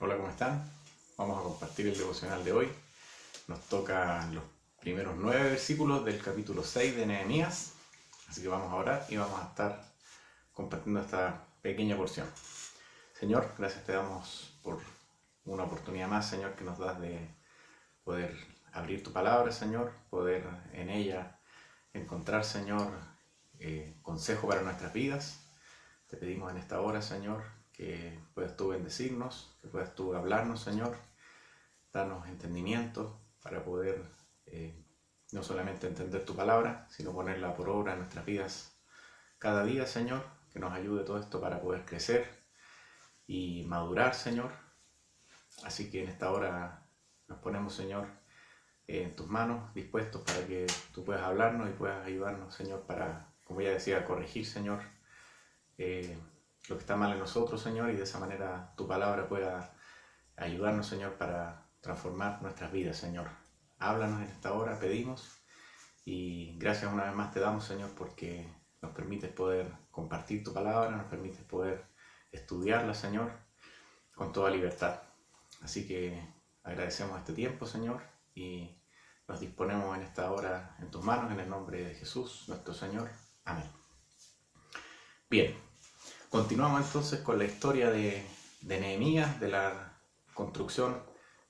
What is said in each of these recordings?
Hola, ¿cómo están? Vamos a compartir el devocional de hoy. Nos tocan los primeros 9 versículos del capítulo 6 de Nehemías. Así que vamos a orar y vamos a estar compartiendo esta pequeña porción. Señor, gracias te damos por una oportunidad más, Señor, que nos das de poder abrir tu palabra, Señor, poder en ella encontrar, Señor, consejo para nuestras vidas. Te pedimos en esta hora, Señor, que puedas tú bendecirnos, que puedas tú hablarnos, Señor, darnos entendimiento para poder no solamente entender tu palabra, sino ponerla por obra en nuestras vidas cada día, Señor, que nos ayude todo esto para poder crecer y madurar, Señor. Así que en esta hora nos ponemos, Señor, en tus manos, dispuestos para que tú puedas hablarnos y puedas ayudarnos, Señor, para, como ya decía, corregir, Señor, lo que está mal en nosotros, Señor, y de esa manera tu palabra pueda ayudarnos, Señor, para transformar nuestras vidas, Señor. Háblanos en esta hora, pedimos, y gracias una vez más te damos, Señor, porque nos permites poder compartir tu palabra, nos permites poder estudiarla, Señor, con toda libertad. Así que agradecemos este tiempo, Señor, y nos disponemos en esta hora en tus manos, en el nombre de Jesús, nuestro Señor. Amén. Bien, continuamos entonces con la historia de Nehemías, de la construcción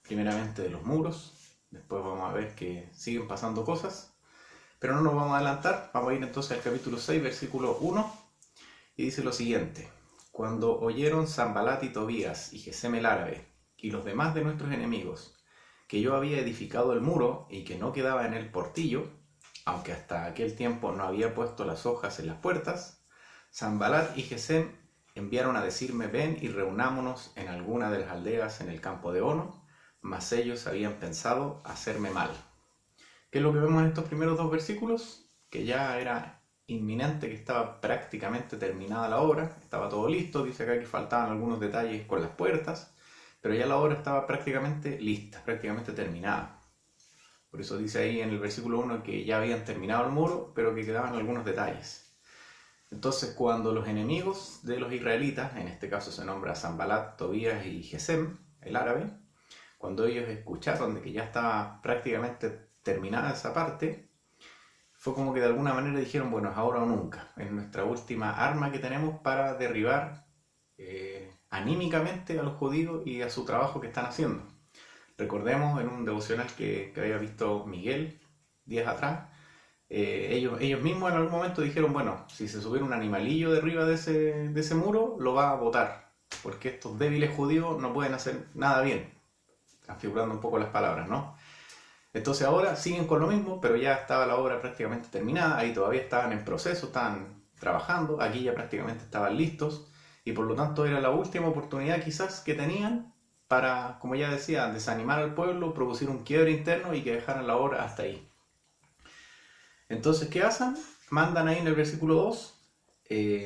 primeramente de los muros. Después vamos a ver que siguen pasando cosas, pero no nos vamos a adelantar. Vamos a ir entonces al capítulo 6, versículo 1, y dice lo siguiente: Cuando oyeron Sanbalat y Tobías y Gesem el árabe y los demás de nuestros enemigos que yo había edificado el muro y que no quedaba en el portillo, aunque hasta aquel tiempo no había puesto las hojas en las puertas, Sanbalat y Gesem enviaron a decirme: ven y reunámonos en alguna de las aldeas en el campo de Ono, mas ellos habían pensado hacerme mal. ¿Qué es lo que vemos en estos primeros dos versículos? Que ya era inminente, que estaba prácticamente terminada la obra, estaba todo listo. Dice acá que faltaban algunos detalles con las puertas, pero ya la obra estaba prácticamente lista, prácticamente terminada. Por eso dice ahí en el versículo 1 que ya habían terminado el muro, pero que quedaban algunos detalles. Entonces, cuando los enemigos de los israelitas, en este caso se nombra Sanbalat, Tobías y Gesem, el árabe, cuando ellos escucharon de que ya estaba prácticamente terminada esa parte, fue como que de alguna manera dijeron: bueno, es ahora o nunca, es nuestra última arma que tenemos para derribar anímicamente a los judíos y a su trabajo que están haciendo. Recordemos en un devocional que había visto Miguel días atrás, ellos mismos en algún momento dijeron: bueno, si se subiera un animalillo de arriba de ese muro, lo va a botar, porque estos débiles judíos no pueden hacer nada bien, configurando un poco las palabras, ¿no? Entonces ahora siguen con lo mismo, pero ya estaba la obra prácticamente terminada, ahí todavía estaban en proceso, estaban trabajando, aquí ya prácticamente estaban listos, y por lo tanto era la última oportunidad quizás que tenían para, como ya decía, desanimar al pueblo, producir un quiebre interno y que dejaran la obra hasta ahí. Entonces, ¿qué hacen? Mandan ahí en el versículo 2,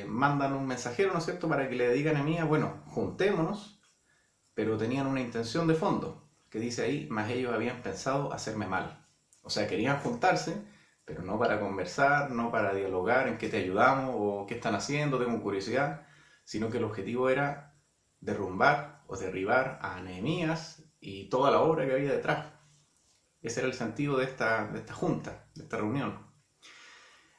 mandan un mensajero, ¿no es cierto?, para que le digan a Nehemías: bueno, juntémonos, pero tenían una intención de fondo, que dice ahí: mas ellos habían pensado hacerme mal. O sea, querían juntarse, pero no para conversar, no para dialogar en qué te ayudamos o qué están haciendo, tengo curiosidad, sino que el objetivo era derrumbar o derribar a Nehemías y toda la obra que había detrás. Ese era el sentido de esta junta, de esta reunión.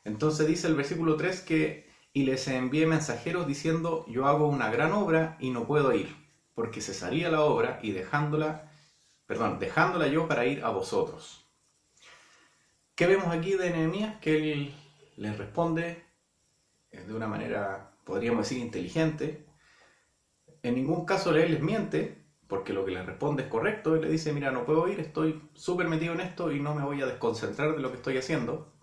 Entonces dice el versículo 3 que: y les envié mensajeros diciendo: yo hago una gran obra y no puedo ir, porque cesaría la obra y dejándola yo para ir a vosotros. ¿Qué vemos aquí de Nehemías? Que él les responde de una manera, podríamos decir, inteligente. En ningún caso él les miente, porque lo que les responde es correcto. Él le dice: mira, no puedo ir, estoy súper metido en esto y no me voy a desconcentrar de lo que estoy haciendo.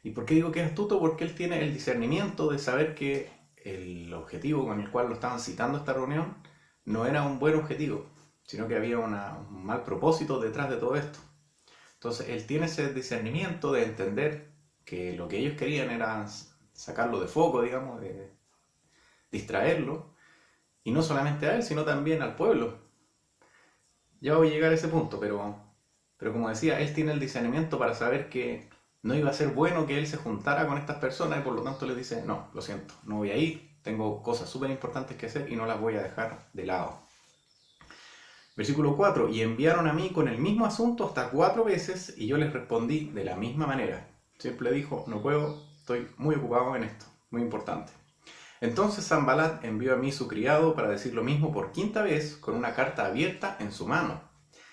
¿Y por qué digo que es astuto? Porque él tiene el discernimiento de saber que el objetivo con el cual lo estaban citando a esta reunión no era un buen objetivo, sino que había un mal propósito detrás de todo esto. Entonces él tiene ese discernimiento de entender que lo que ellos querían era sacarlo de foco, digamos, de distraerlo, y no solamente a él, sino también al pueblo. Ya voy a llegar a ese punto, pero como decía, él tiene el discernimiento para saber que no iba a ser bueno que él se juntara con estas personas, y por lo tanto les dice: no, lo siento, no voy a ir, tengo cosas súper importantes que hacer y no las voy a dejar de lado. Versículo 4, y enviaron a mí con el mismo asunto hasta 4 veces, y yo les respondí de la misma manera. Siempre dijo, no puedo, estoy muy ocupado en esto, muy importante. Entonces Sanbalat envió a mí su criado para decir lo mismo por 5ª vez, con una carta abierta en su mano,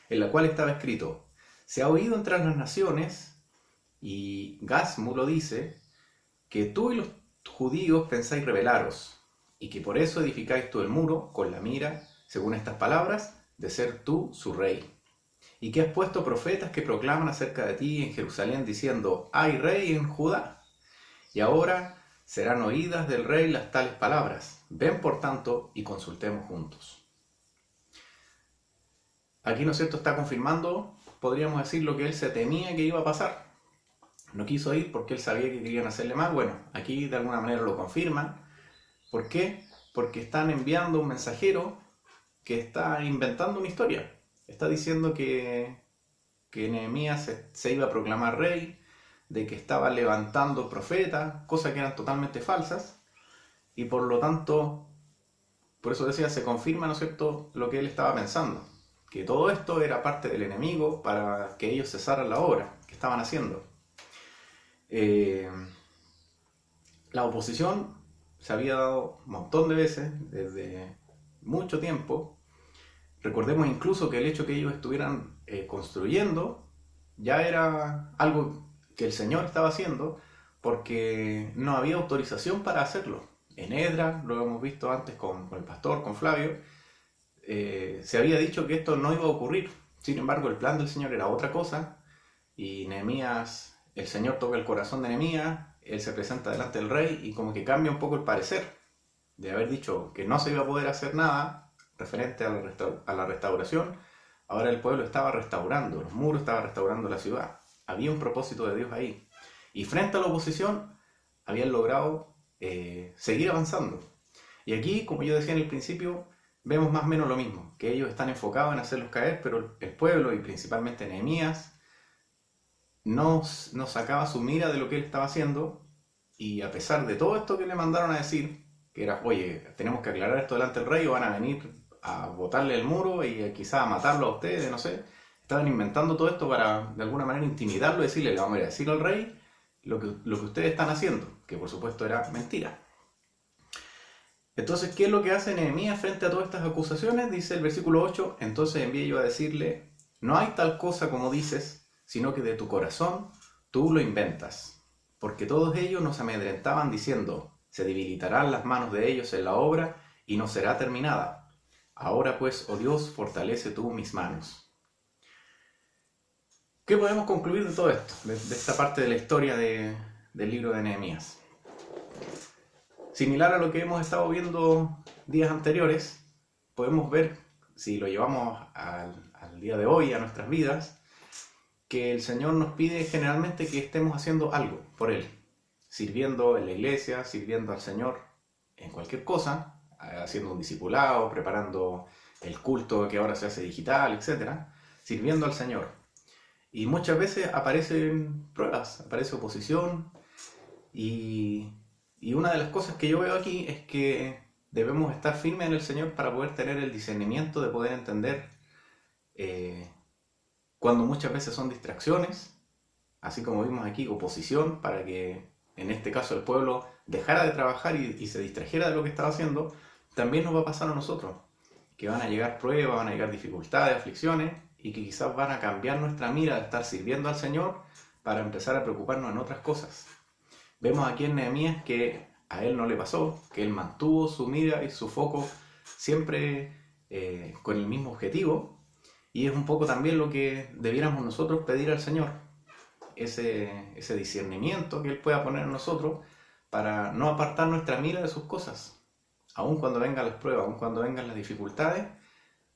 en la cual estaba escrito, se ha oído entre las naciones, y Gasmu lo dice, que tú y los judíos pensáis rebelaros, y que por eso edificáis tú el muro con la mira, según estas palabras, de ser tú su rey. Y que has puesto profetas que proclaman acerca de ti en Jerusalén diciendo, hay rey en Judá. Y ahora serán oídas del rey las tales palabras. Ven por tanto y consultemos juntos. Aquí, ¿no es cierto?, está confirmando, podríamos decir, lo que él se temía que iba a pasar. No quiso ir porque él sabía que querían hacerle mal. Bueno, aquí de alguna manera lo confirman. ¿Por qué? Porque están enviando un mensajero que está inventando una historia. Está diciendo que Nehemías se iba a proclamar rey, de que estaba levantando profetas, cosas que eran totalmente falsas, y por lo tanto, por eso decía, se confirma, ¿no es cierto?, lo que él estaba pensando, que todo esto era parte del enemigo para que ellos cesaran la obra que estaban haciendo. La oposición se había dado un montón de veces, desde mucho tiempo. Recordemos incluso que el hecho que ellos estuvieran construyendo ya era algo que el Señor estaba haciendo, porque no había autorización para hacerlo. En Edra, lo hemos visto antes con el pastor, con Flavio, se había dicho que esto no iba a ocurrir. Sin embargo, el plan del Señor era otra cosa, y Nehemías, el Señor toca el corazón de Nehemías, él se presenta delante del rey y como que cambia un poco el parecer de haber dicho que no se iba a poder hacer nada referente a la restauración. Ahora el pueblo estaba restaurando los muros, estaba restaurando la ciudad. Había un propósito de Dios ahí. Y frente a la oposición, habían logrado seguir avanzando. Y aquí, como yo decía en el principio, vemos más o menos lo mismo, que ellos están enfocados en hacerlos caer, pero el pueblo, y principalmente Nehemías, no sacaba su mira de lo que él estaba haciendo, y a pesar de todo esto que le mandaron a decir, que era, oye, tenemos que aclarar esto delante del rey o van a venir a botarle el muro y quizás a matarlo a ustedes, no sé, estaban inventando todo esto para de alguna manera intimidarlo y decirle, le vamos a ir a decir al rey lo que ustedes están haciendo, que por supuesto era mentira. Entonces, ¿qué es lo que hace Nehemías frente a todas estas acusaciones? Dice el versículo 8, entonces envié yo a decirle, no hay tal cosa como dices, sino que de tu corazón tú lo inventas. Porque todos ellos nos amedrentaban diciendo, se debilitarán las manos de ellos en la obra y no será terminada. Ahora pues, oh Dios, fortalece tú mis manos. ¿Qué podemos concluir de todo esto? De esta parte de la historia del libro de Nehemías. Similar a lo que hemos estado viendo días anteriores, podemos ver, si lo llevamos al día de hoy, a nuestras vidas, que el Señor nos pide generalmente que estemos haciendo algo por Él, sirviendo en la iglesia, sirviendo al Señor en cualquier cosa, haciendo un discipulado, preparando el culto que ahora se hace digital, etc., sirviendo al Señor. Y muchas veces aparecen pruebas, aparece oposición, y una de las cosas que yo veo aquí es que debemos estar firmes en el Señor para poder tener el discernimiento de poder entender cuando muchas veces son distracciones, así como vimos aquí, oposición, para que en este caso el pueblo dejara de trabajar y se distrajera de lo que estaba haciendo. También nos va a pasar a nosotros, que van a llegar pruebas, van a llegar dificultades, aflicciones, y que quizás van a cambiar nuestra mira de estar sirviendo al Señor para empezar a preocuparnos en otras cosas. Vemos aquí en Nehemías que a él no le pasó, que él mantuvo su mira y su foco siempre con el mismo objetivo, y es un poco también lo que debiéramos nosotros pedir al Señor, ese discernimiento que Él pueda poner en nosotros para no apartar nuestra mira de sus cosas, aun cuando vengan las pruebas, aun cuando vengan las dificultades,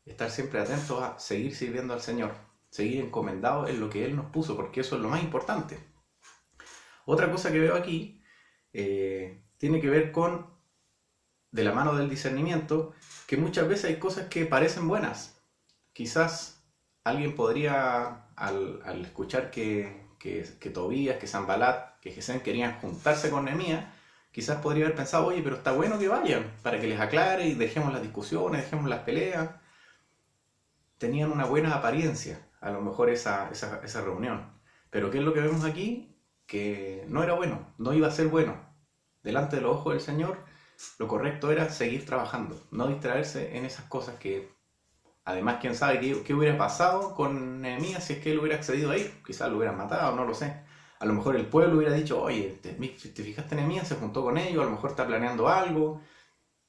estar siempre atentos a seguir sirviendo al Señor, seguir encomendados en lo que Él nos puso, porque eso es lo más importante. Otra cosa que veo aquí tiene que ver con, de la mano del discernimiento, que muchas veces hay cosas que parecen buenas. Quizás alguien podría, al escuchar que Tobías, que Sanbalat, que Gesem querían juntarse con Nehemías, quizás podría haber pensado, oye, pero está bueno que vayan, para que les aclare y dejemos las discusiones, dejemos las peleas. tenían una buena apariencia, a lo mejor esa reunión. Pero ¿qué es lo que vemos aquí? Que no era bueno, no iba a ser bueno. Delante de los ojos del Señor, lo correcto era seguir trabajando, no distraerse en esas cosas que, además, quién sabe qué hubiera pasado con Nehemías si es que él hubiera accedido a ir. Quizás lo hubieran matado, no lo sé. A lo mejor el pueblo hubiera dicho, oye, ¿te fijaste en Nehemías? Se juntó con ellos, a lo mejor está planeando algo.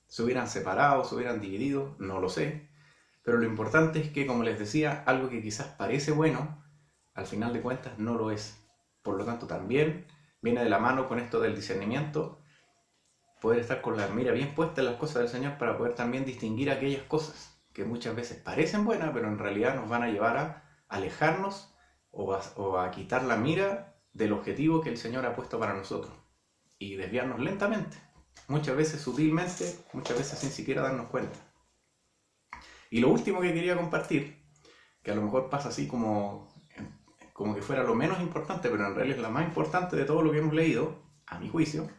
Se hubieran separado, se hubieran dividido, no lo sé. Pero lo importante es que, como les decía, algo que quizás parece bueno, al final de cuentas no lo es. Por lo tanto, también viene de la mano con esto del discernimiento, poder estar con la mira bien puesta en las cosas del Señor para poder también distinguir aquellas cosas que muchas veces parecen buenas, pero en realidad nos van a llevar a alejarnos o a quitar la mira del objetivo que el Señor ha puesto para nosotros y desviarnos lentamente, muchas veces sutilmente, muchas veces sin siquiera darnos cuenta. Y lo último que quería compartir, que a lo mejor pasa así como que fuera lo menos importante, pero en realidad es la más importante de todo lo que hemos leído, a mi juicio,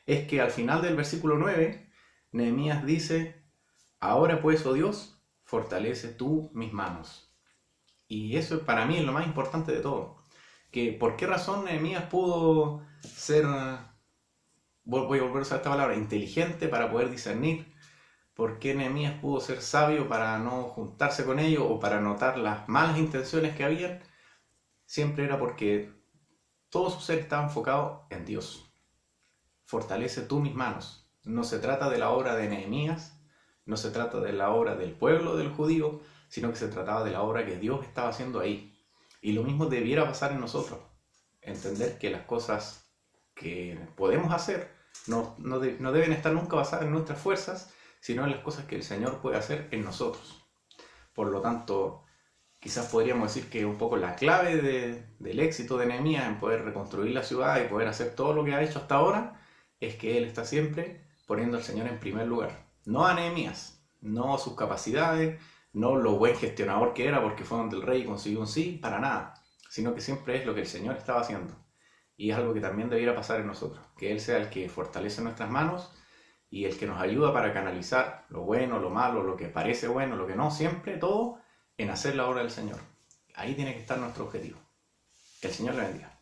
es que al final del versículo 9, Nehemías dice, ahora pues, oh Dios, fortalece tú mis manos. Y eso para mí es lo más importante de todo. Que ¿por qué razón Nehemías pudo ser, voy a volver a usar esta palabra, inteligente para poder discernir? ¿Por qué Nehemías pudo ser sabio para no juntarse con ellos o para notar las malas intenciones que habían? Siempre era porque todo su ser estaba enfocado en Dios. Fortalece tú mis manos. No se trata de la obra de Nehemías, no se trata de la obra del pueblo del judío, sino que se trataba de la obra que Dios estaba haciendo ahí. Y lo mismo debiera pasar en nosotros. Entender que las cosas que podemos hacer no deben estar nunca basadas en nuestras fuerzas, sino en las cosas que el Señor puede hacer en nosotros. Por lo tanto, quizás podríamos decir que un poco la clave del éxito de Nehemías en poder reconstruir la ciudad y poder hacer todo lo que ha hecho hasta ahora es que él está siempre poniendo al Señor en primer lugar. No a Nehemías, no sus capacidades, no lo buen gestionador que era porque fue donde el rey consiguió un sí, para nada, sino que siempre es lo que el Señor estaba haciendo. Y es algo que también debiera pasar en nosotros, que Él sea el que fortalece nuestras manos y el que nos ayuda para canalizar lo bueno, lo malo, lo que parece bueno, lo que no, siempre todo en hacer la obra del Señor. Ahí tiene que estar nuestro objetivo. Que el Señor le bendiga.